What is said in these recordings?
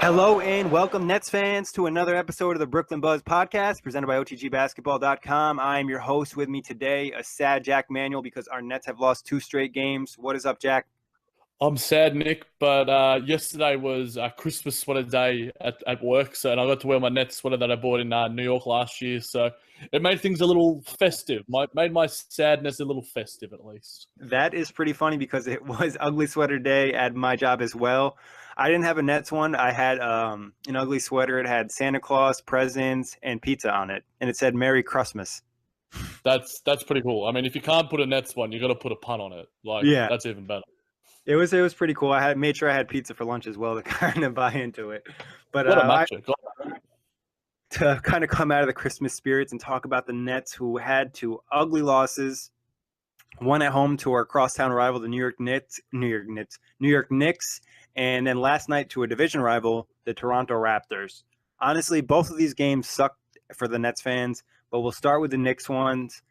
Hello and welcome, Nets fans, to another episode of the Brooklyn Buzz podcast presented by OTGBasketball.com. I am your host. With me today, a sad Jack Manuel, because our Nets have lost 2 straight games. What is up, Jack? I'm sad, Nick, but yesterday was Christmas sweater day at work, and I got to wear my Nets sweater that I bought in New York last year, so it made things a little festive. Made my sadness a little festive, at least. That is pretty funny because it was Ugly Sweater Day at my job as well. I didn't have a Nets one. I had an ugly sweater. It had Santa Claus, presents, and pizza on it, and it said Merry Christmas. That's pretty cool. I mean, if you can't put a Nets one, you got to put a pun on it. Yeah. That's even better. It was pretty cool. I had made sure I had pizza for lunch as well to kind of buy into it. But What a matchup. To kind of come out of the Christmas spirits and talk about the Nets, who had 2 ugly losses. One at home to our crosstown rival, the New York Knicks, and then last night to a division rival, the Toronto Raptors. Honestly, both of these games sucked for the Nets fans, but we'll start with the Knicks ones.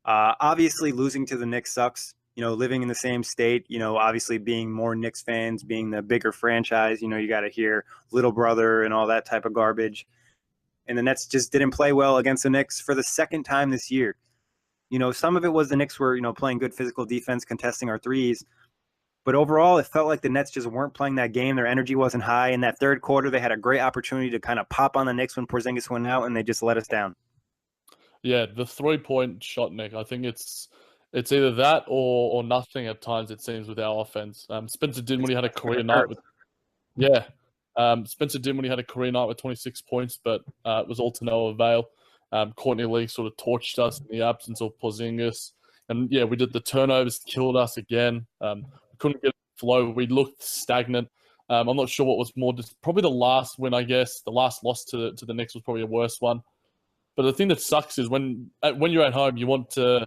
Obviously, losing to the Knicks sucks. Living in the same state, obviously being more Knicks fans, being the bigger franchise, you got to hear little brother and all that type of garbage. And the Nets just didn't play well against the Knicks for the second time this year. Some of it was the Knicks were, playing good physical defense, contesting our threes. But overall, it felt like the Nets just weren't playing that game. Their energy wasn't high. In that third quarter, they had a great opportunity to kind of pop on the Knicks when Porzingis went out, and they just let us down. Yeah, the 3-point shot, Nick, I think it's either that or nothing at times, it seems, with our offense. Spencer Dinwiddie had a career night with Spencer Dinwiddie had a career night with 26 points, but it was all to no avail. Courtney Lee sort of torched us in the absence of Porzingis. And, yeah, we did the turnovers, killed us again. We couldn't get flow. We looked stagnant. I'm not sure what was more. Probably the last win, I guess. The last loss to the Knicks was probably a worse one. But the thing that sucks is when you're at home, you want to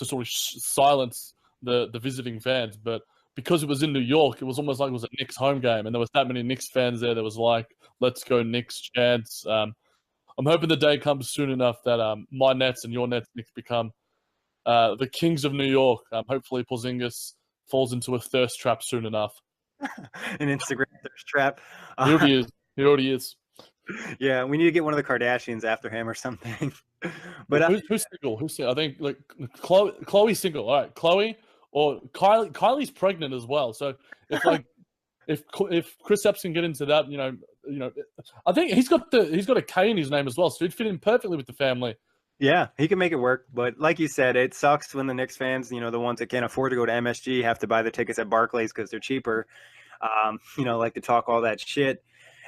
sort of silence the visiting fans. But because it was in New York, it was almost like it was a Knicks home game. And there was that many Knicks fans there that was like, let's go Knicks chants. I'm hoping the day comes soon enough that my Nets and your Nets Knicks become the kings of New York. Hopefully Porzingis falls into a thirst trap soon enough. An Instagram thirst trap. He already is. Yeah, we need to get one of the Kardashians after him or something. But who's single? Who's single? I think like Chloe's single. All right, Chloe or Kylie. Kylie's pregnant as well. So if Chris Epps can get into that, I think he's got a K in his name as well, so he'd fit in perfectly with the family. Yeah, he can make it work. But like you said, it sucks when the Knicks fans, the ones that can't afford to go to MSG, have to buy the tickets at Barclays because they're cheaper. Like to talk all that shit.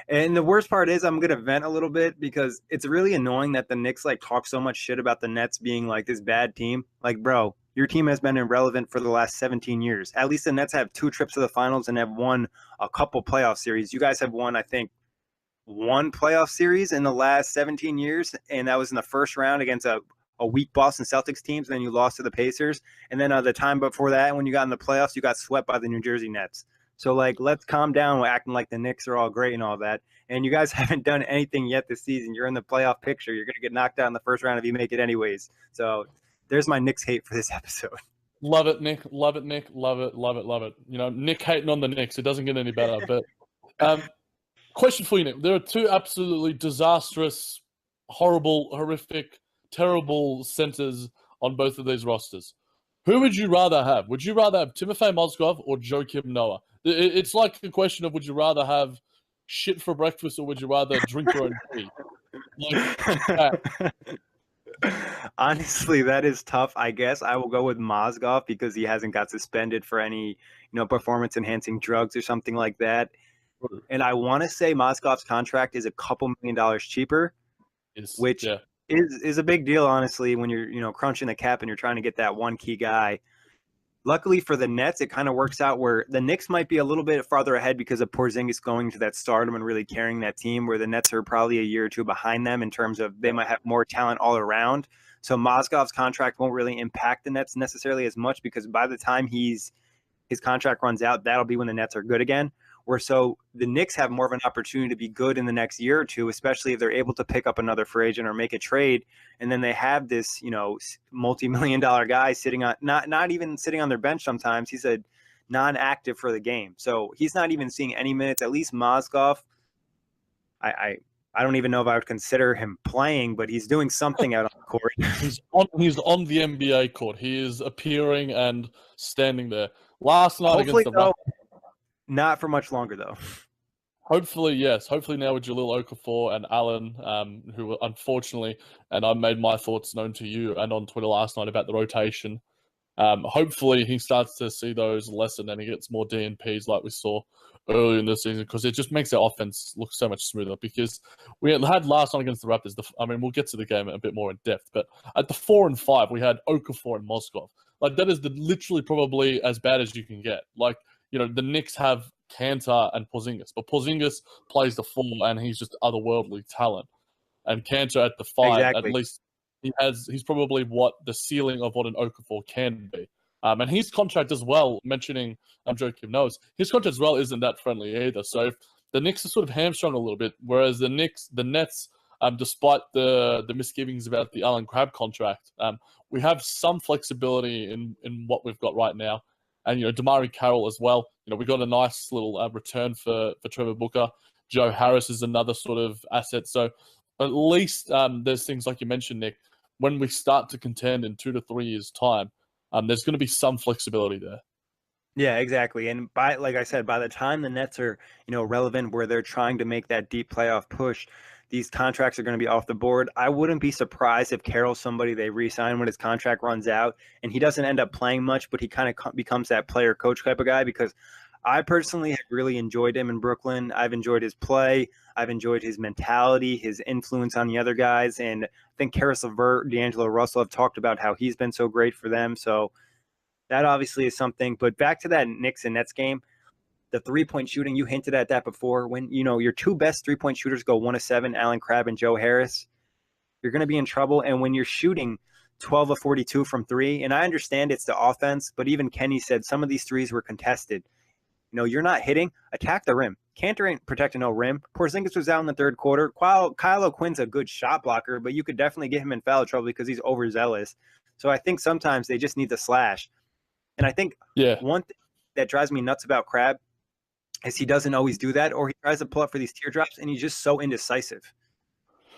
And the worst part is I'm going to vent a little bit because it's really annoying that the Knicks talk so much shit about the Nets being like this bad team. Like, bro, your team has been irrelevant for the last 17 years. At least the Nets have 2 trips to the finals and have won a couple playoff series. You guys have won, I think, 1 playoff series in the last 17 years, and that was in the first round against a weak Boston Celtics teams, and then you lost to the Pacers. And then the time before that, when you got in the playoffs, you got swept by the New Jersey Nets. So, let's calm down. We're acting like the Knicks are all great and all that. And you guys haven't done anything yet this season. You're in the playoff picture. You're going to get knocked out in the first round if you make it anyways. So there's my Knicks hate for this episode. Love it, Nick. Love it, Nick. Love it, love it, love it. Nick hating on the Knicks. It doesn't get any better. But question for you, Nick. There are 2 absolutely disastrous, horrible, horrific, terrible centers on both of these rosters. Who would you rather have? Would you rather have Timofey Mozgov or Joakim Noah? It's like a question of would you rather have shit for breakfast or would you rather drink your own tea? Honestly, that is tough. I guess I will go with Mozgov because he hasn't got suspended for any, performance-enhancing drugs or something like that. And I want to say Mozgov's contract is a couple $1 million cheaper, which is a big deal, honestly, when you're, crunching the cap and you're trying to get that one key guy. Luckily for the Nets, it kind of works out where the Knicks might be a little bit farther ahead because of Porzingis going to that stardom and really carrying that team, where the Nets are probably a year or 2 behind them in terms of they might have more talent all around. So Mozgov's contract won't really impact the Nets necessarily as much because by the time his contract runs out, that'll be when the Nets are good again. So the Knicks have more of an opportunity to be good in the next year or 2, especially if they're able to pick up another free agent or make a trade. And then they have this, multi-million-dollar guy sitting on, not even sitting on their bench sometimes. He's a non-active for the game. So he's not even seeing any minutes. At least Mozgov I don't even know if I would consider him playing, but he's doing something out on the court. He's on the NBA court. He is appearing and standing there. Last night Hopefully, against the though, Raptors. not for much longer, though. Hopefully, yes. Hopefully now with Jahlil Okafor and Allen, who unfortunately, and I made my thoughts known to you and on Twitter last night about the rotation. Hopefully he starts to see those lessen and he gets more DNPs like we saw earlier in the season, because it just makes our offense look so much smoother. Because we had last night against the Raptors, we'll get to the game a bit more in depth, but at the 4 and 5, we had Okafor and Mozgov. Like, that is literally probably as bad as you can get. Like, the Knicks have Kanter and Porzingis, but Porzingis plays the 4 and he's just otherworldly talent. And Kanter at the 5, Exactly. at least he's probably what the ceiling of what an Okafor can be. And his contract as well, mentioning Joakim knows, his contract as well isn't that friendly either. So the Knicks are sort of hamstrung a little bit, whereas the Nets, despite the misgivings about the Allen Crabbe contract, we have some flexibility in what we've got right now. And, Damari Carroll as well. We got a nice little return for Trevor Booker. Joe Harris is another sort of asset. So at least there's things like you mentioned, Nick, when we start to contend in 2 to 3 years' time, there's going to be some flexibility there. Yeah, exactly. And like I said, by the time the Nets are, relevant where they're trying to make that deep playoff push, these contracts are going to be off the board. I wouldn't be surprised if Carroll's somebody they re-sign when his contract runs out and he doesn't end up playing much, but he kind of becomes that player coach type of guy, because I personally have really enjoyed him in Brooklyn. I've enjoyed his play. I've enjoyed his mentality, his influence on the other guys. And I think Karis LeVert, D'Angelo Russell have talked about how he's been so great for them. So that obviously is something. But back to that Knicks and Nets game, the three-point shooting, you hinted at that before. When, your two best three-point shooters go 1 of 7, Allen Crabbe and Joe Harris, you're going to be in trouble. And when you're shooting 12 of 42 from 3, and I understand it's the offense, but even Kenny said some of these threes were contested. You're not hitting, attack the rim. Kanter ain't protecting no rim. Porzingis was out in the third quarter. Kyle O'Quinn's a good shot blocker, but you could definitely get him in foul trouble because he's overzealous. So I think sometimes they just need to slash. And I think one thing that drives me nuts about Crabbe is he doesn't always do that, or he tries to pull up for these teardrops, and he's just so indecisive.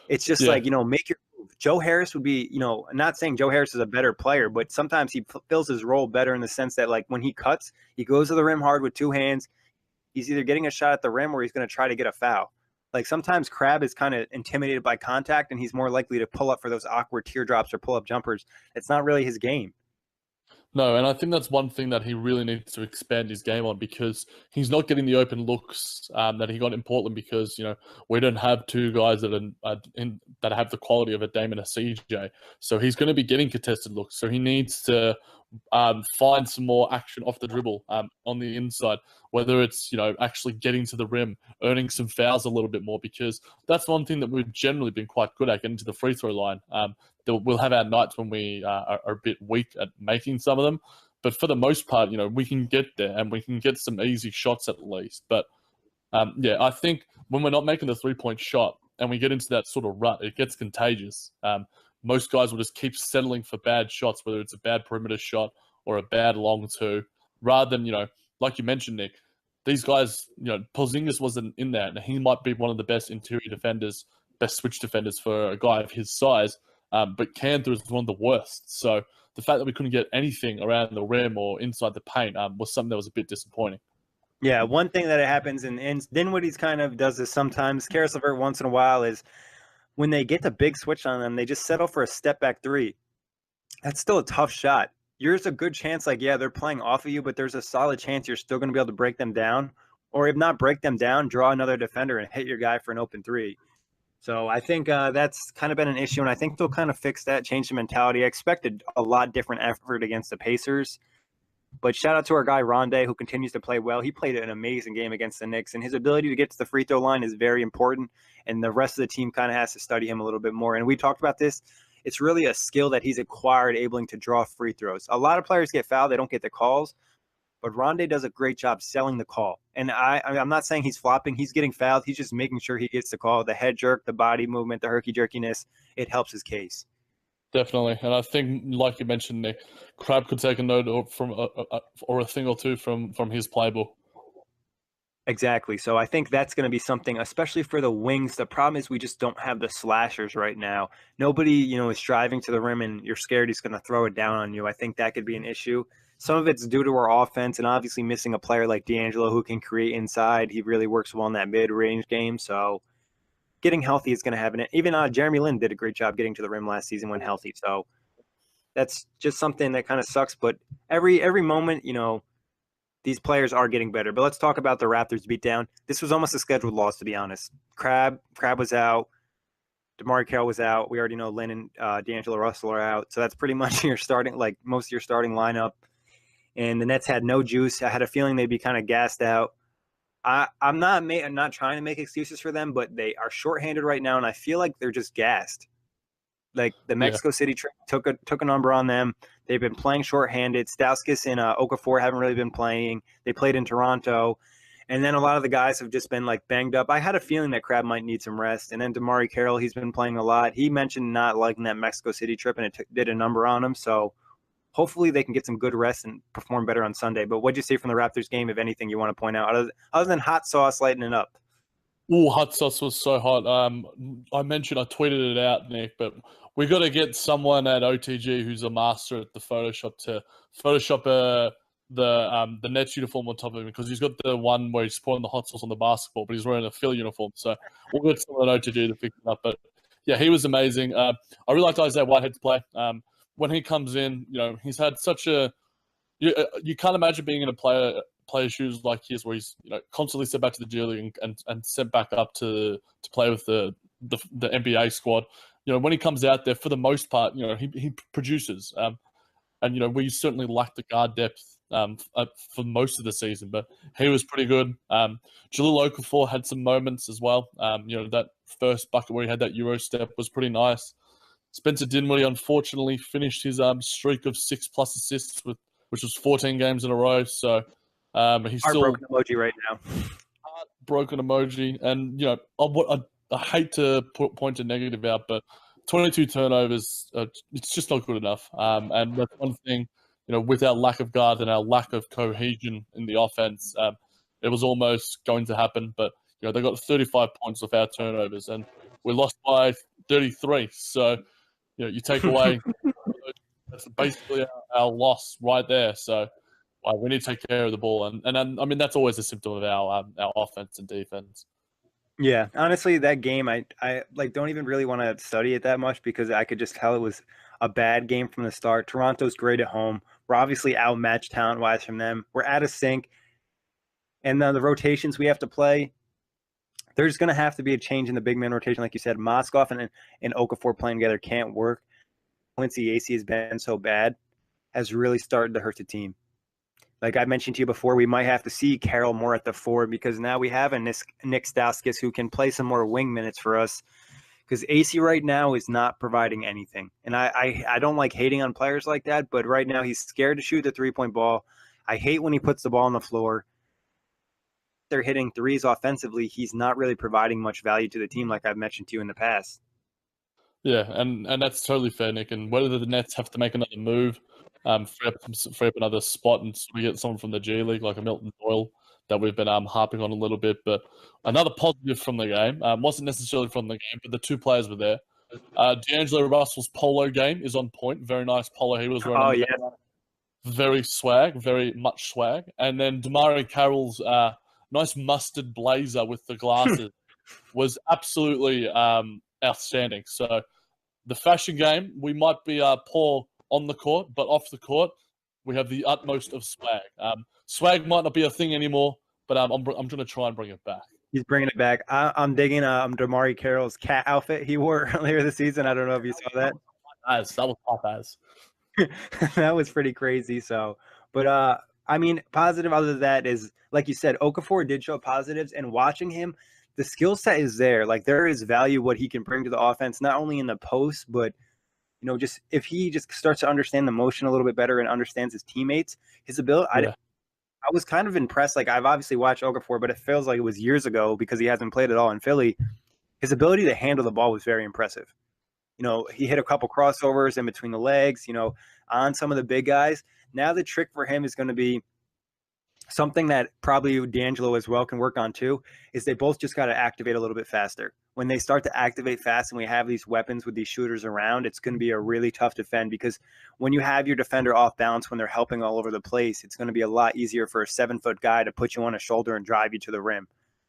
It's just like, make your move. Joe Harris would be, not saying Joe Harris is a better player, but sometimes he fills his role better in the sense that, like, when he cuts, he goes to the rim hard with 2 hands. He's either getting a shot at the rim or he's going to try to get a foul. Like, sometimes Crabbe is kind of intimidated by contact, and he's more likely to pull up for those awkward teardrops or pull up jumpers. It's not really his game. No, and I think that's one thing that he really needs to expand his game on, because he's not getting the open looks that he got in Portland, because, we don't have 2 guys that have the quality of a Dame and a CJ. So he's going to be getting contested looks. So he needs to find some more action off the dribble on the inside, whether it's, actually getting to the rim, earning some fouls a little bit more, because that's one thing that we've generally been quite good at, getting to the free throw line. We'll have our nights when we are a bit weak at making some of them, but for the most part, we can get there and we can get some easy shots at least. But I think when we're not making the 3-point shot and we get into that sort of rut, it gets contagious. Most guys will just keep settling for bad shots, whether it's a bad perimeter shot or a bad long 2, rather than, like you mentioned, Nick, these guys, Porzingis wasn't in there, and he might be one of the best interior defenders, best switch defenders for a guy of his size. But Kanter is one of the worst. So the fact that we couldn't get anything around the rim or inside the paint was something that was a bit disappointing. Yeah, one thing that happens, and Dinwiddie's kind of does this sometimes, Karis LeVert once in a while, is when they get the big switch on them, they just settle for a step-back 3. That's still a tough shot. There's a good chance, like, yeah, they're playing off of you, but there's a solid chance you're still going to be able to break them down. Or if not break them down, draw another defender and hit your guy for an open 3. So I think that's kind of been an issue, and I think they'll kind of fix that, change the mentality. I expected a lot different effort against the Pacers. But shout out to our guy Rondé, who continues to play well. He played an amazing game against the Knicks, and his ability to get to the free throw line is very important, and the rest of the team kind of has to study him a little bit more. And we talked about this. It's really a skill that he's acquired, able to draw free throws. A lot of players get fouled. They don't get the calls. But Rondé does a great job selling the call. And I'm not saying he's flopping. He's getting fouled. He's just making sure he gets the call. The head jerk, the body movement, the herky-jerkiness, it helps his case. Definitely. And I think, like you mentioned, Nick, Crabbe could take a note from or a thing or two from his playbook. Exactly. So I think that's going to be something, especially for the wings. The problem is we just don't have the slashers right now. Nobody, is driving to the rim and you're scared he's going to throw it down on you. I think that could be an issue. Some of it's due to our offense and obviously missing a player like D'Angelo who can create inside. He really works well in that mid-range game. So getting healthy is going to have an even Jeremy Lin did a great job getting to the rim last season when healthy. So that's just something that kind of sucks. But every moment, these players are getting better. But let's talk about the Raptors beatdown. This was almost a scheduled loss, to be honest. Crab was out. DeMarre Carroll was out. We already know Lynn and D'Angelo Russell are out. So that's pretty much your starting, like most of your starting lineup. And the Nets had no juice. I had a feeling they'd be kind of gassed out. I'm not trying to make excuses for them, but they are shorthanded right now, and I feel like they're just gassed. Like the Mexico City trip took a number on them. They've been playing shorthanded. Stauskas and Okafor haven't really been playing. They played in Toronto. And then a lot of the guys have just been like banged up. I had a feeling that Crab might need some rest. And then DeMarre Carroll, he's been playing a lot. He mentioned not liking that Mexico City trip, and it did a number on him. So hopefully they can get some good rest and perform better on Sunday. But what'd you say from the Raptors game, if anything you want to point out, other than hot sauce lighting it up? Oh, hot sauce was so hot. I tweeted it out, Nick, but we got to get someone at OTG who's a master at the Photoshop to Photoshop the Nets uniform on top of him, because he's got the one where he's pouring the hot sauce on the basketball, but he's wearing a Phil uniform. So we'll get someone at OTG to fix it up. But yeah, he was amazing. I really liked Isaiah Whitehead's play. When he comes in, he's had such a you can't imagine being in a player shoes like his, where he's constantly sent back to the G League and sent back up to play with the NBA squad. When he comes out there, for the most part, he produces. And we certainly lacked the guard depth for most of the season, but he was pretty good. Jahlil Okafor had some moments as well. That first bucket where he had that Euro step was pretty nice. Spencer Dinwiddie unfortunately finished his streak of 6+ assists, which was 14 games in a row. So he's still heartbroken emoji right now. Heartbroken emoji, and I hate to point a negative out, but 22 turnovers, it's just not good enough. And that's one thing, with our lack of guard and our lack of cohesion in the offense, it was almost going to happen. But they got 35 points off our turnovers, and we lost by 33. So you take away that's basically our loss right there. So we need to take care of the ball, and I mean that's always a symptom of our offense and defense. Yeah, honestly, that game, I don't even really want to study it that much because I could just tell it was a bad game from the start. Toronto's great at home. We're obviously outmatched talent-wise from them. We're out of sync. And then the rotations we have to play, there's going to have to be a change in the big man rotation. Like you said, Mozgov and Okafor playing together can't work. Quincy AC has been so bad, has really started to hurt the team. Like I mentioned to you before, we might have to see Carroll more at the 4 because now we have a Nik Stauskas who can play some more wing minutes for us, because AC right now is not providing anything. And I don't like hating on players like that, but right now he's scared to shoot the three-point ball. I hate when he puts the ball on the floor. They're hitting threes offensively. He's not really providing much value to the team like I've mentioned to you in the past. Yeah, and that's totally fair, Nick. And whether the Nets have to make another move, free up another spot, and we get someone from the G League like a Milton Doyle that we've been harping on a little bit. But another positive from the game wasn't necessarily from the game, but the two players were there. D'Angelo Russell's polo game is on point. Very nice polo he was wearing. Oh, yeah. Very much swag. And then DeMarre Carroll's nice mustard blazer with the glasses was absolutely outstanding. So the fashion game, we might be poor on the court, but off the court, we have the utmost of swag. Swag might not be a thing anymore, but I'm going to try and bring it back. He's bringing it back. I'm digging DeMarre Carroll's cat outfit he wore earlier this season. I don't know if you saw that. That was pop as. That was pretty crazy. So, but I mean, positive other than that is, like you said, Okafor did show positives, and watching him, the skill set is there. Like there is value what he can bring to the offense, not only in the post, but just if he just starts to understand the motion a little bit better and understands his teammates, his ability. Yeah. I was kind of impressed. Like I've obviously watched Okafor, but it feels like it was years ago because he hasn't played at all in Philly. His ability to handle the ball was very impressive. He hit a couple crossovers in between the legs, on some of the big guys. Now the trick for him is going to be something that probably D'Angelo as well can work on too is they both just got to activate a little bit faster. When they start to activate fast and we have these weapons with these shooters around, it's going to be a really tough defend because when you have your defender off balance when they're helping all over the place, it's going to be a lot easier for a 7-foot guy to put you on a shoulder and drive you to the rim.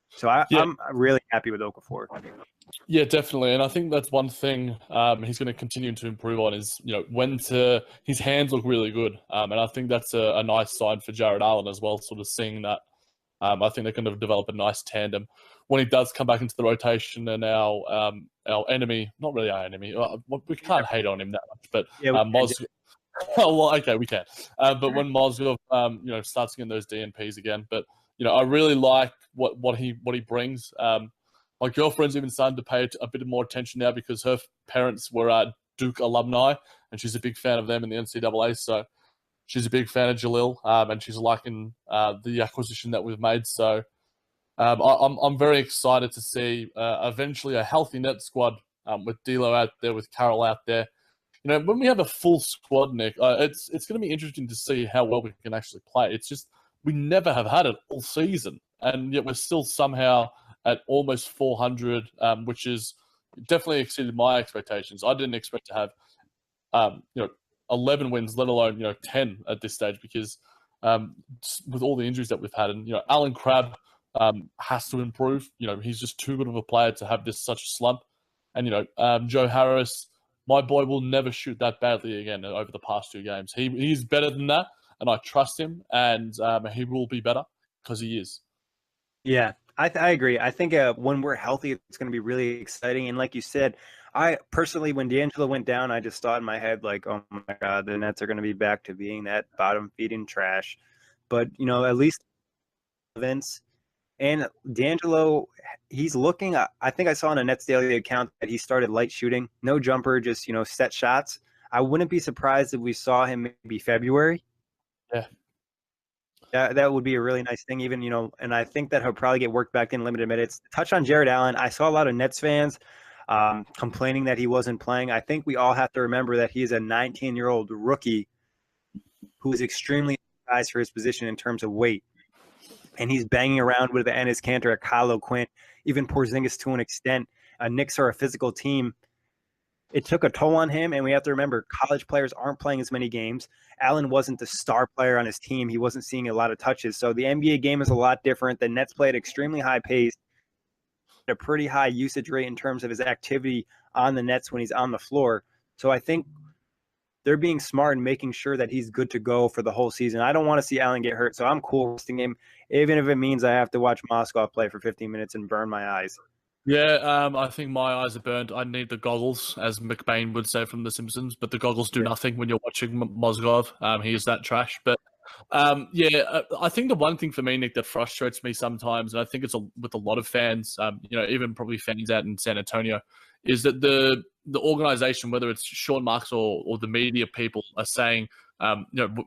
So I'm really happy with Okafor. Yeah, definitely, and I think that's one thing he's going to continue to improve on is his hands look really good, and I think that's a nice sign for Jarrett Allen as well. Sort of seeing that, I think they're going to develop a nice tandem when he does come back into the rotation. And our enemy, not really our enemy, we can't hate on him that much, but Mozgov. Well, okay, we can, but when Mozgov starts getting those DNPs again, but I really like what he brings. My girlfriend's even starting to pay a bit more attention now because her parents were Duke alumni, and she's a big fan of them in the NCAA. So she's a big fan of Jahlil, and she's liking the acquisition that we've made. So I'm very excited to see eventually a healthy net squad with D'Lo out there, with Carroll out there. When we have a full squad, Nick, it's going to be interesting to see how well we can actually play. It's just we never have had it all season, and yet we're still somehow at almost 400, which is definitely exceeded my expectations. I didn't expect to have, 11 wins, let alone 10 at this stage, because with all the injuries that we've had, and Alan Crabb has to improve. He's just too good of a player to have such a slump, and Joe Harris, my boy, will never shoot that badly again over the past 2 games. He's better than that, and I trust him, and he will be better because he is. Yeah, I agree. I think when we're healthy, it's going to be really exciting. And like you said, I personally, when D'Angelo went down, I just thought in my head, like, oh my God, the Nets are going to be back to being that bottom feeding trash. But, at least Vince and D'Angelo, he's looking, I think I saw on a Nets Daily account that he started light shooting, no jumper, just, set shots. I wouldn't be surprised if we saw him maybe February. Yeah. That would be a really nice thing, even, and I think that he'll probably get worked back in limited minutes. Touch on Jarrett Allen. I saw a lot of Nets fans complaining that he wasn't playing. I think we all have to remember that he is a 19-year-old rookie who is extremely sized for his position in terms of weight. And he's banging around with the Enes Kanter, Kyle O'Quinn, even Porzingis to an extent. Knicks are a physical team. It took a toll on him, and we have to remember college players aren't playing as many games. Allen wasn't the star player on his team. He wasn't seeing a lot of touches. So the NBA game is a lot different. The Nets play at extremely high pace, a pretty high usage rate in terms of his activity on the Nets when he's on the floor. So I think they're being smart and making sure that he's good to go for the whole season. I don't want to see Allen get hurt, so I'm cool resting him, even if it means I have to watch Mozgov play for 15 minutes and burn my eyes. Yeah, I think my eyes are burned. I need the goggles, as McBain would say from The Simpsons, but the goggles do nothing when you're watching Mozgov. He is that trash. But I think the one thing for me, Nick, that frustrates me sometimes, and I think it's with a lot of fans, even probably fans out in San Antonio, is that the organization, whether it's Sean Marks or the media people, are saying,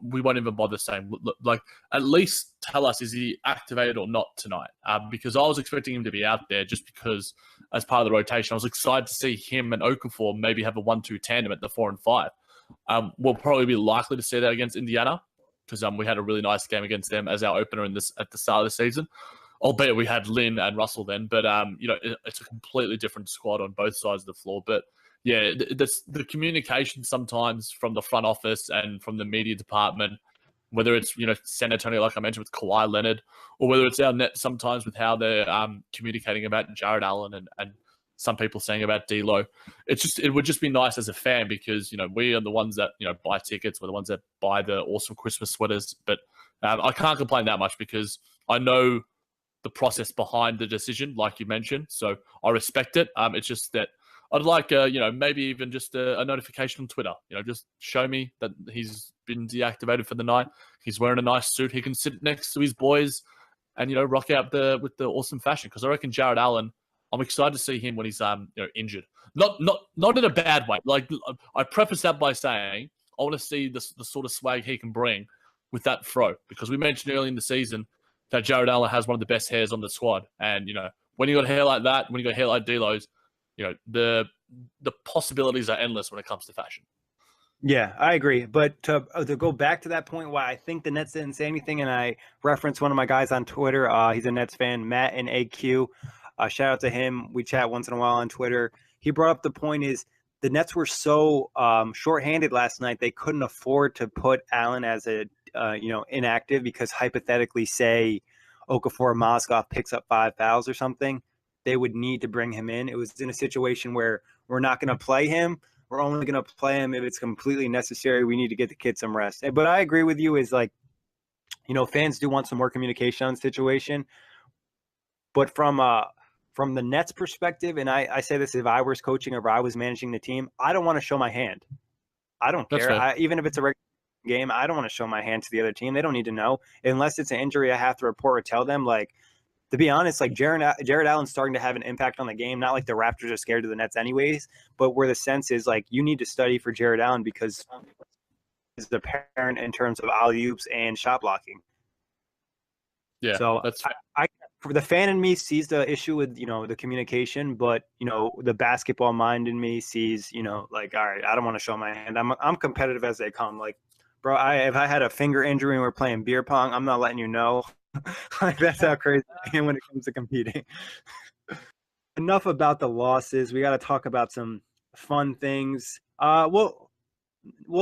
we won't even bother saying, like, at least tell us, is he activated or not tonight? Because I was expecting him to be out there just because, as part of the rotation, I was excited to see him and Okafor maybe have a 1-2 tandem at the 4 and 5. We'll probably be likely to see that against Indiana because we had a really nice game against them as our opener at the start of the season. Albeit we had Lynn and Russell then, but it's a completely different squad on both sides of the floor. But yeah, the communication sometimes from the front office and from the media department, whether it's San Antonio, like I mentioned, with Kawhi Leonard, or whether it's our net sometimes with how they're communicating about Jarrett Allen and some people saying about D'Lo. It would just be nice as a fan because we are the ones that buy tickets, we're the ones that buy the awesome Christmas sweaters. But I can't complain that much because I know the process behind the decision, like you mentioned. So I respect it. It's just that I'd like, maybe even just a notification on Twitter. Just show me that he's been deactivated for the night. He's wearing a nice suit. He can sit next to his boys and, rock out with the awesome fashion. Because I reckon Jarrett Allen, I'm excited to see him when he's injured. Not in a bad way. Like, I preface that by saying I want to see the sort of swag he can bring with that throw. Because we mentioned early in the season that Jarrett Allen has one of the best hairs on the squad. And, when you got hair like that, when you got hair like D'Lo's, the possibilities are endless when it comes to fashion. Yeah, I agree. But to go back to that point, why I think the Nets didn't say anything, and I referenced one of my guys on Twitter. He's a Nets fan, Matt and AQ. Shout out to him. We chat once in a while on Twitter. He brought up the point is the Nets were so shorthanded last night they couldn't afford to put Allen as a inactive because hypothetically, say Okafor Mozgov picks up 5 fouls or something, they would need to bring him in. It was in a situation where we're not going to play him. We're only going to play him if it's completely necessary. We need to get the kid some rest. But I agree with you is like, fans do want some more communication on the situation. But from the Nets perspective, and I say this if I was coaching or if I was managing the team, I don't want to show my hand. I don't care. Even if it's a regular game, I don't want to show my hand to the other team. They don't need to know. Unless it's an injury I have to report or tell them. Like, to be honest, like Jarrett Allen's starting to have an impact on the game. Not like the Raptors are scared of the Nets anyways, but where the sense is like you need to study for Jarrett Allen because he's the parent in terms of alley-oops and shot blocking. Yeah, so that's I for the fan in me sees the issue with the communication, but the basketball mind in me sees like, all right, I don't want to show my hand. I'm competitive as they come. Like, bro, if I had a finger injury and we're playing beer pong, I'm not letting you know. Like, that's how crazy I am when it comes to competing. Enough about the losses. We got to talk about some fun things. We'll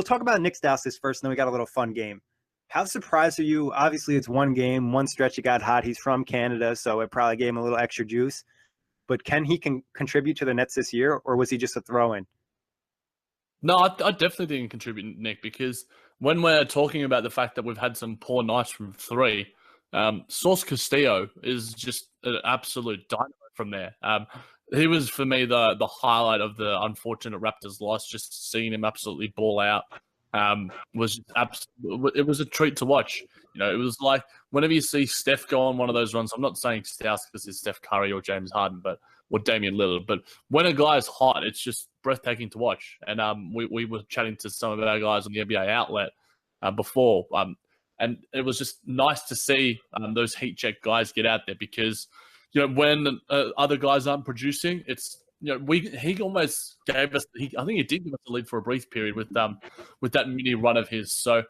talk about Nick Stauskas first, and then we got a little fun game. How surprised are you? Obviously, it's one game, one stretch he got hot. He's from Canada, so it probably gave him a little extra juice. But can he contribute to the Nets this year, or was he just a throw-in? No, I definitely didn't contribute, Nick, because when we're talking about the fact that we've had some poor nights from three, Sauce Castillo is just an absolute dynamite from there. He was, for me, the highlight of the unfortunate Raptors loss. Just seeing him absolutely ball out was it was a treat to watch. It was like whenever you see Steph go on one of those runs. I'm not saying Stauskas is Steph Curry or James Harden, or Damian Lillard, but when a guy is hot, it's just breathtaking to watch. And we were chatting to some of our guys on the NBA outlet before, and it was just nice to see those heat check guys get out there because when other guys aren't producing, it's he almost gave us. I think he did give us a lead for a brief period with that mini run of his. So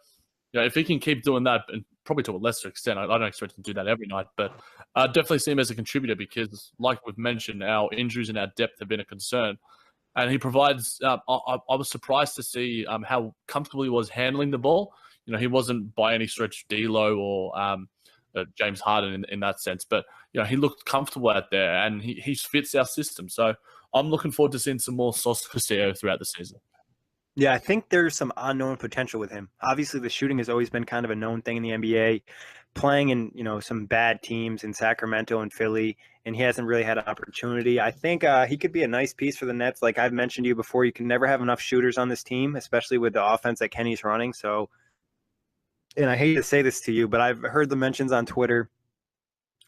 if he can keep doing that, and probably to a lesser extent, I don't expect him to do that every night, but I definitely see him as a contributor because, like we've mentioned, our injuries and our depth have been a concern. And he provides. I was surprised to see how comfortable he was handling the ball. He wasn't by any stretch D'Lo or James Harden in that sense, but he looked comfortable out there, and he fits our system. So I'm looking forward to seeing some more Sauce Castillo throughout the season. Yeah, I think there's some unknown potential with him. Obviously, the shooting has always been kind of a known thing in the NBA. Playing in some bad teams in Sacramento and Philly, and he hasn't really had an opportunity. I think he could be a nice piece for the Nets. Like I've mentioned to you before, you can never have enough shooters on this team, especially with the offense that Kenny's running. So, and I hate to say this to you, but I've heard the mentions on Twitter.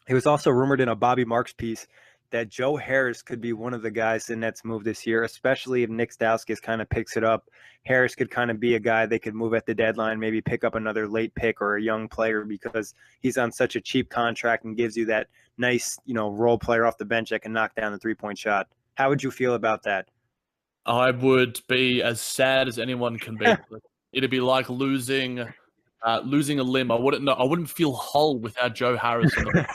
It was also rumored in a Bobby Marks piece that Joe Harris could be one of the guys the Nets move this year, especially if Nick Stauskas kind of picks it up. Harris could kind of be a guy they could move at the deadline, maybe pick up another late pick or a young player because he's on such a cheap contract and gives you that nice, role player off the bench that can knock down the three-point shot. How would you feel about that? I would be as sad as anyone can be. It'd be like losing a limb. I wouldn't feel whole without Joe Harris on the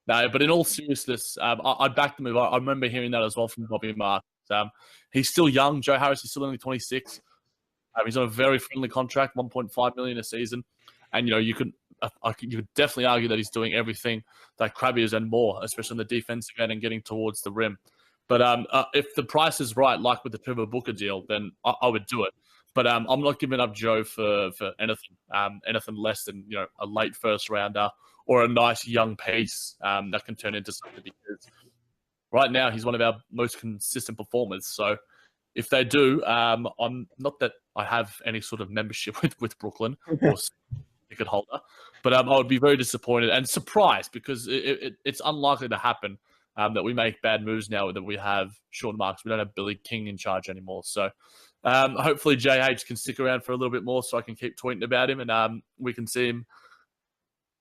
No, but in all seriousness, I backed the move. I remember hearing that as well from Bobby Marks. He's still young. Joe Harris is still only 26. He's on a very friendly contract, $1.5 million a season, and you could definitely argue that he's doing everything that Krabby is and more, especially on the defensive end and getting towards the rim. But if the price is right, like with the Trevor Booker deal, then I would do it. But I'm not giving up Joe for anything less than a late first rounder or a nice young piece that can turn into something, because right now he's one of our most consistent performers. So if they do, I'm not that I have any sort of membership with Brooklyn or ticket holder, but I would be very disappointed and surprised because it's unlikely to happen that we make bad moves now that we have Sean Marks. We don't have Billy King in charge anymore. So hopefully JH can stick around for a little bit more so I can keep tweeting about him and we can see him.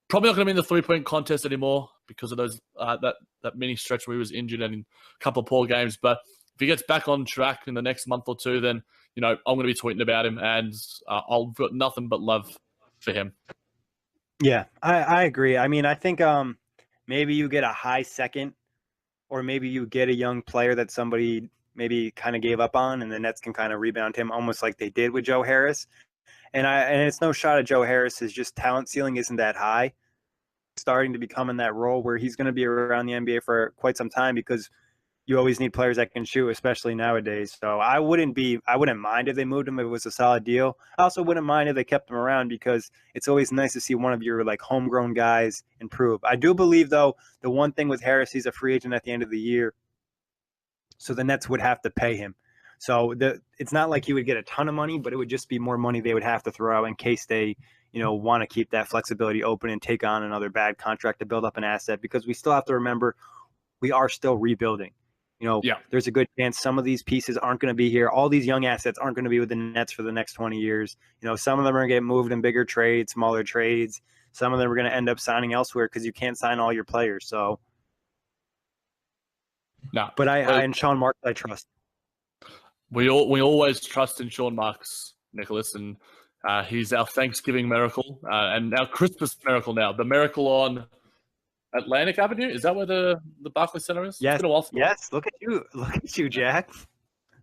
Probably not going to be in the three-point contest anymore because of those that mini stretch where he was injured and a couple of poor games. But if he gets back on track in the next month or two, then I'm going to be tweeting about him, and I've got nothing but love for him. Yeah, I agree. I mean, I think maybe you get a high second, or maybe you get a young player that somebody maybe kind of gave up on, and the Nets can kind of rebound him almost like they did with Joe Harris. And it's no shot at Joe Harris. His just talent ceiling isn't that high. Starting to become in that role where he's going to be around the NBA for quite some time, because you always need players that can shoot, especially nowadays. So I wouldn't mind if they moved him if it was a solid deal. I also wouldn't mind if they kept him around, because it's always nice to see one of your like homegrown guys improve. I do believe, though, the one thing with Harris, he's a free agent at the end of the year, so the Nets would have to pay him. So it's not like he would get a ton of money, but it would just be more money they would have to throw out in case they, want to keep that flexibility open and take on another bad contract to build up an asset, because we still have to remember we are still rebuilding. There's a good chance some of these pieces aren't going to be here. All these young assets aren't going to be with the Nets for the next 20 years. Some of them are going to get moved in bigger trades, smaller trades. Some of them are going to end up signing elsewhere because you can't sign all your players. So, no. But and Sean Marks, I trust. We always trust in Sean Marks, Nicholas, and he's our Thanksgiving miracle and our Christmas miracle now. The miracle on Atlantic Avenue, is that where the Barclays Center is? Yes. It's been a while. Yes. Look at you, Jack.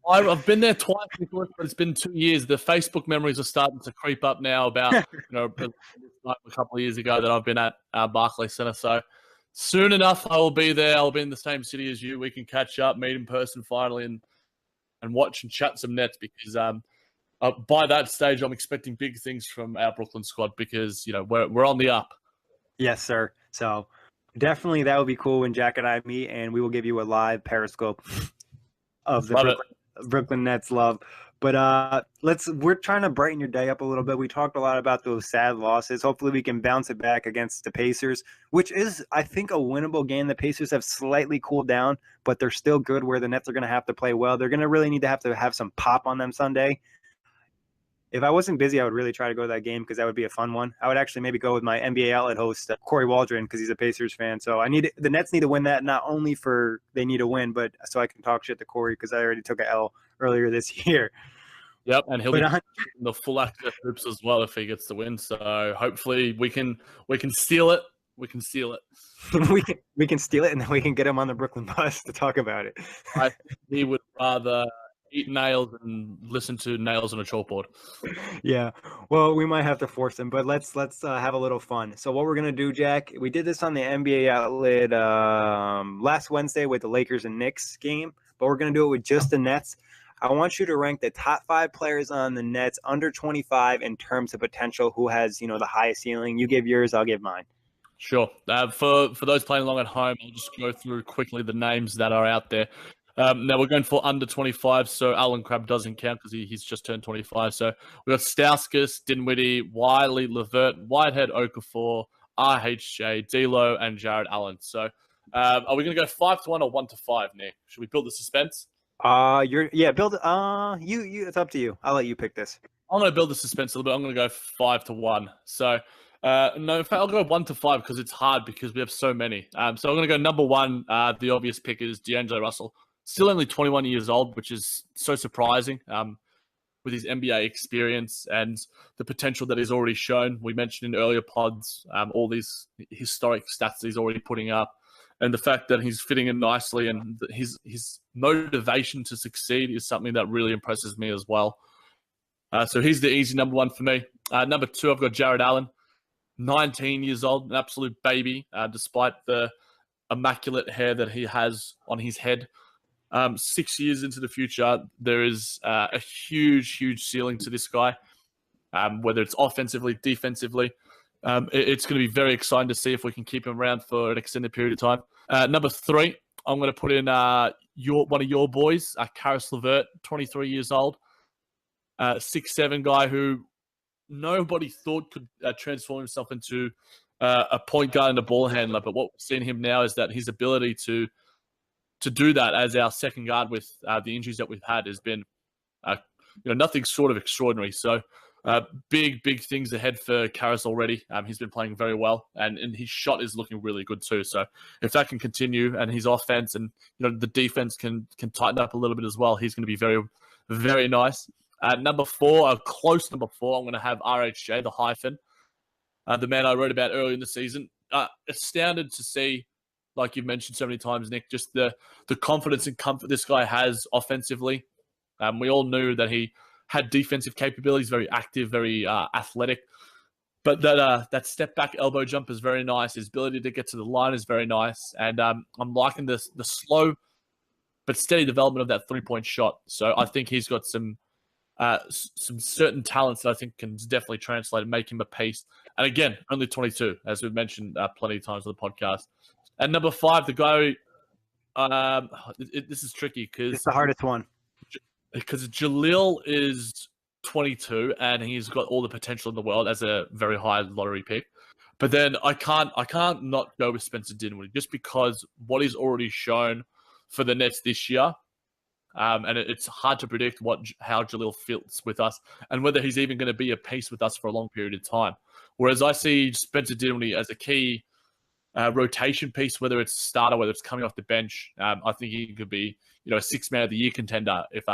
I've been there twice before, but it's been 2 years. The Facebook memories are starting to creep up now about a couple of years ago that I've been at Barclays Center. So soon enough, I will be there. I'll be in the same city as you. We can catch up, meet in person finally, and watch and chat some Nets, because by that stage, I'm expecting big things from our Brooklyn squad, because we're on the up. Yes, sir. So definitely that would be cool when Jack and I meet, and we will give you a live Periscope of the Brooklyn Nets love. But we're trying to brighten your day up a little bit. We talked a lot about those sad losses. Hopefully we can bounce it back against the Pacers, which is, I think, a winnable game. The Pacers have slightly cooled down, but they're still good, where the Nets are going to have to play well. They're going to really need to have some pop on them Sunday. If I wasn't busy, I would really try to go to that game, because that would be a fun one. I would actually maybe go with my NBA outlet host, Corey Waldron, because he's a Pacers fan. So the Nets need to win that, not only for they need a win, but so I can talk shit to Corey, because I already took a L earlier this year. Yep, and he'll be in the full access groups as well if he gets the win. So hopefully we can steal it. We can steal it. we can steal it, and then we can get him on the Brooklyn bus to talk about it. I think he would rather eat nails and listen to nails on a chalkboard. Yeah, well, we might have to force him, but let's have a little fun. So what we're gonna do, Jack? We did this on the NBA outlet last Wednesday with the Lakers and Knicks game, but we're gonna do it with just the Nets. I want you to rank the top 5 players on the Nets under 25 in terms of potential. Who has the highest ceiling? You give yours, I'll give mine. Sure. For those playing along at home, I'll just go through quickly the names that are out there. Now we're going for under 25, so Alan Crabb doesn't count because he's just turned 25. So we've got Stauskas, Dinwiddie, Wiley, Levert, Whitehead, Okafor, RHJ, D'Lo, and Jarrett Allen. So are we going to go 5-1 or 1-5, Nick? Should we build the suspense? Build you it's up to you. I'll let you pick this. I'm going to build the suspense a little bit. I'm going to go 5-1. So no, in fact, I'll go 1-5 because it's hard because we have so many. So I'm going to go number 1. The obvious pick is D'Angelo Russell. Still only 21 years old, which is so surprising with his NBA experience and the potential that he's already shown. We mentioned in earlier pods all these historic stats that he's already putting up, and the fact that he's fitting in nicely and his motivation to succeed is something that really impresses me as well. So he's the easy number 1 for me. Number 2, I've got Jarrett Allen, 19 years old, an absolute baby, despite the immaculate hair that he has on his head. 6 years into the future, there is a huge, huge ceiling to this guy, whether it's offensively, defensively. It's going to be very exciting to see if we can keep him around for an extended period of time. Number 3, I'm going to put in one of your boys, Caris LeVert, 23 years old, 6'7" guy who nobody thought could transform himself into a point guard and a ball handler. But what we've seen him now is that his ability to do that as our second guard with the injuries that we've had has been, nothing short of extraordinary. So big things ahead for Caris already. He's been playing very well, and his shot is looking really good too. So if that can continue, and his offense and the defense can tighten up a little bit as well, he's going to be very, very nice. Number 4, a close number 4, I'm going to have RHJ, the hyphen, the man I wrote about earlier in the season. Astounded to see, like you've mentioned so many times, Nick, just the confidence and comfort this guy has offensively. We all knew that he had defensive capabilities, very active, very athletic. But that step back elbow jump is very nice. His ability to get to the line is very nice. And I'm liking the slow but steady development of that 3-point shot. So I think he's got some certain talents that I think can definitely translate and make him a piece. And again, only 22, as we've mentioned plenty of times on the podcast. And number 5, the guy, this is tricky because it's the hardest one. Because Jahlil is 22 and he's got all the potential in the world as a very high lottery pick. But then I can't not go with Spencer Dinwiddie just because what he's already shown for the Nets this year. And it's hard to predict how Jahlil fits with us and whether he's even going to be a piece with us for a long period of time. Whereas I see Spencer Dinwiddie as a key rotation piece, whether it's starter, whether it's coming off the bench. I think he could be, a 6th man of the year contender if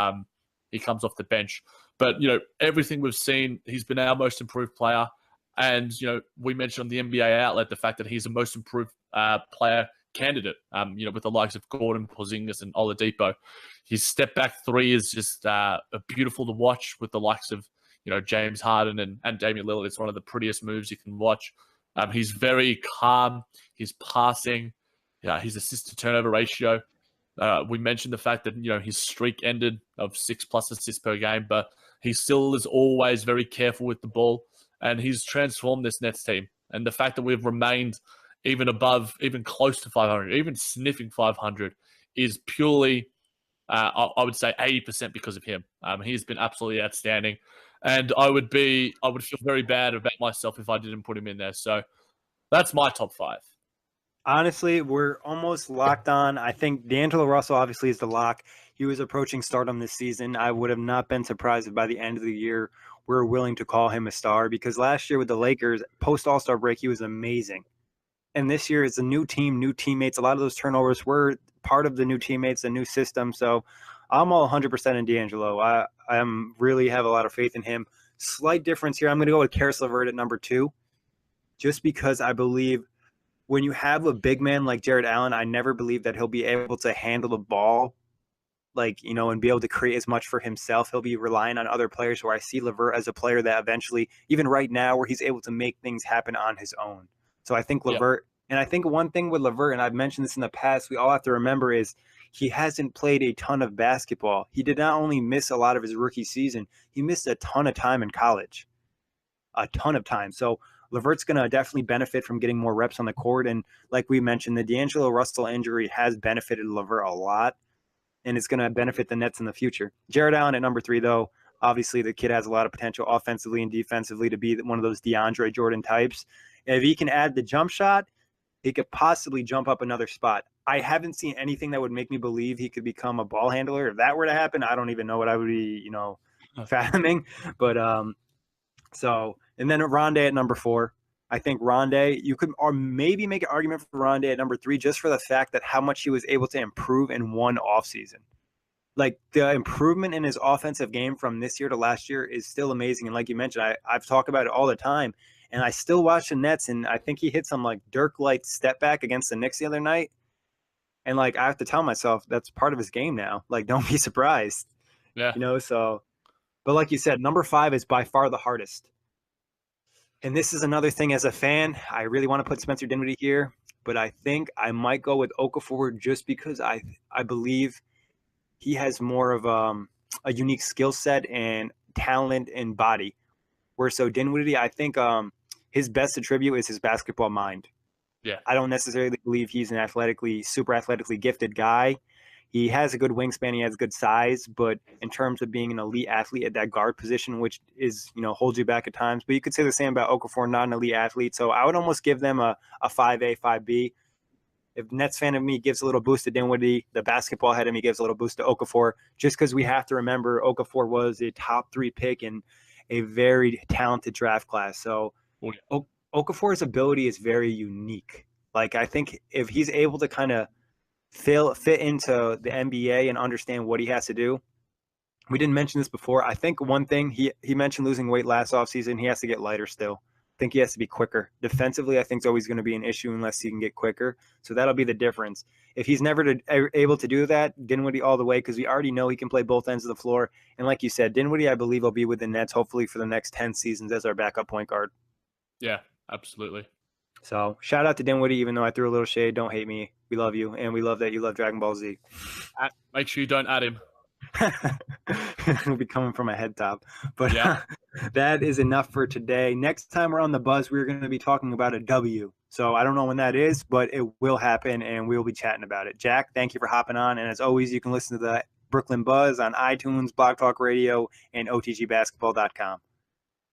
he comes off the bench. But, everything we've seen, he's been our most improved player. And, we mentioned on the NBA outlet the fact that he's the most improved player candidate, with the likes of Gordon, Porzingis, and Oladipo. His step-back 3 is just beautiful to watch with the likes of, James Harden and Damian Lillard. It's one of the prettiest moves you can watch. He's very calm. His passing, his assist-to-turnover ratio. We mentioned the fact that, his streak ended of 6+ assists per game, but he still is always very careful with the ball, and he's transformed this Nets team. And the fact that we've remained even close to 500, even sniffing 500, is purely, I would say, 80% because of him. He's been absolutely outstanding, and I would feel very bad about myself if I didn't put him in there. So that's my top 5. Honestly, we're almost locked on. I think D'Angelo Russell obviously is the lock. He was approaching stardom this season. I would have not been surprised if by the end of the year we're willing to call him a star, because last year with the Lakers, post All-Star break, he was amazing. And this year it's a new team, new teammates. A lot of those turnovers were part of the new teammates, the new system. So I'm all 100% in D'Angelo. I really have a lot of faith in him. Slight difference here. I'm going to go with Caris LeVert at number 2, just because I believe when you have a big man like Jarrett Allen, I never believe that he'll be able to handle the ball, and be able to create as much for himself. He'll be relying on other players, where I see LeVert as a player that eventually, even right now, where he's able to make things happen on his own. So I think LeVert, and I think one thing with LeVert, and I've mentioned this in the past, we all have to remember is he hasn't played a ton of basketball. He did not only miss a lot of his rookie season, he missed a ton of time in college. A ton of time. So LeVert's going to definitely benefit from getting more reps on the court. And like we mentioned, the D'Angelo Russell injury has benefited LeVert a lot, and it's going to benefit the Nets in the future. Jarrett Allen at number 3, though, obviously the kid has a lot of potential offensively and defensively to be one of those DeAndre Jordan types. And if he can add the jump shot, he could possibly jump up another spot. I haven't seen anything that would make me believe he could become a ball handler. If that were to happen, I don't even know what I would be, fathoming. But and then Rondé at number 4. I think Rondé, you could or maybe make an argument for Rondé at number 3 just for the fact that how much he was able to improve in one offseason. Like, the improvement in his offensive game from this year to last year is still amazing. And like you mentioned, I've talked about it all the time. And I still watch the Nets, and I think he hit some Dirk-like step back against the Knicks the other night. And I have to tell myself that's part of his game now. Don't be surprised. Yeah. But like you said, number 5 is by far the hardest. And this is another thing as a fan, I really want to put Spencer Dinwiddie here, but I think I might go with Okafor just because I believe he has more of a unique skill set and talent and body. So Dinwiddie, I think his best attribute is his basketball mind. Yeah. I don't necessarily believe he's an super athletically gifted guy. He has a good wingspan, he has good size, but in terms of being an elite athlete at that guard position, which is, holds you back at times. But you could say the same about Okafor, not an elite athlete. So I would almost give them a 5A, 5B. If Nets fan of me gives a little boost to Dinwiddie, the basketball head of me gives a little boost to Okafor, just because we have to remember Okafor was a top 3 pick in a very talented draft class. So Okafor's ability is very unique. I think if he's able to kind of fit into the NBA and understand what he has to do, we didn't mention this before. I think one thing he mentioned losing weight last offseason. He has to get lighter still. I think he has to be quicker. Defensively, I think it's always going to be an issue unless he can get quicker. So that'll be the difference. If he's never able to do that, Dinwiddie all the way, because we already know he can play both ends of the floor. And like you said, Dinwiddie, I believe, will be with the Nets hopefully for the next 10 seasons as our backup point guard. Yeah, absolutely. So shout out to Dinwiddie, even though I threw a little shade. Don't hate me. We love you, and we love that you love Dragon Ball Z. Make sure you don't add him. It'll be coming from a head top. But yeah. That is enough for today. Next time we're on the Buzz, we're going to be talking about a W. So I don't know when that is, but it will happen, and we'll be chatting about it. Jack, thank you for hopping on. And as always, you can listen to the Brooklyn Buzz on iTunes, Blog Talk Radio, and OTGBasketball.com.